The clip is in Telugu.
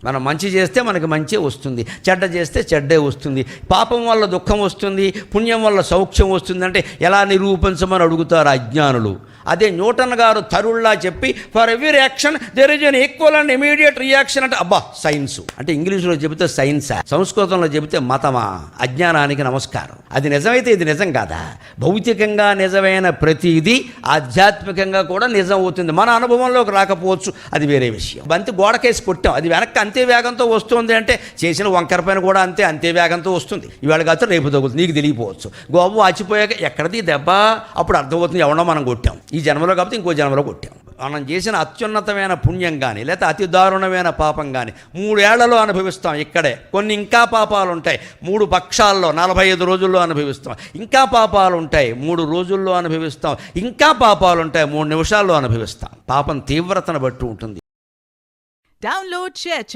మనం మంచి చేస్తే మనకి మంచి వస్తుంది, చెడ్డ చేస్తే చెడ్డే వస్తుంది. పాపం వల్ల దుఃఖం వస్తుంది, పుణ్యం వల్ల సౌఖ్యం వస్తుంది అంటే ఎలా నిరూపించమని అడుగుతారు అజ్ఞానులు. అదే న్యూటన్ గారు తరుళ్లా చెప్పి for every action there is an equal and immediate reaction అంటే అబ్బా సైన్స్ అంటే ఇంగ్లీష్లో చెబితే సైన్సా, సంస్కృతంలో చెబితే మతమా? అజ్ఞానానికి నమస్కారం. అది నిజమైతే ఇది నిజం కాదా? భౌతికంగా నిజమైన ప్రతిదీ ఆధ్యాత్మికంగా కూడా నిజం అవుతుంది. మన అనుభవంలోకి రాకపోవచ్చు, అది వేరే విషయం. బంతి గోడకేసి కొట్టాం, అది వెనక్కి అంతే వేగంతో వస్తుంది అంటే చేసిన వంకర పైన కూడా అంతే వేగంతో వస్తుంది. ఇవాళ కాదు రేపు తగులుతుంది, నీకు తెలియపోవచ్చు. గోబు వాచిపోయాక ఎక్కడిది దెబ్బ అప్పుడు అర్థమవుతుంది ఎవడో మనం కొట్టాం. ఈ జన్మలో కాబట్టి ఇంకో జన్మలో కొట్టాం. మనం చేసిన అత్యున్నతమైన పుణ్యం కానీ లేకపోతే అతి దారుణమైన పాపం కానీ 3 ఏళ్లలో అనుభవిస్తాం ఇక్కడే. కొన్ని ఇంకా పాపాలు ఉంటాయి 3 పక్షాల్లో 45 రోజుల్లో అనుభవిస్తాం. ఇంకా పాపాలు ఉంటాయి 3 రోజుల్లో అనుభవిస్తాం. ఇంకా పాపాలు ఉంటాయి 3 నిమిషాల్లో అనుభవిస్తాం. పాపం తీవ్రతను బట్టి ఉంటుంది. Download ShareChat.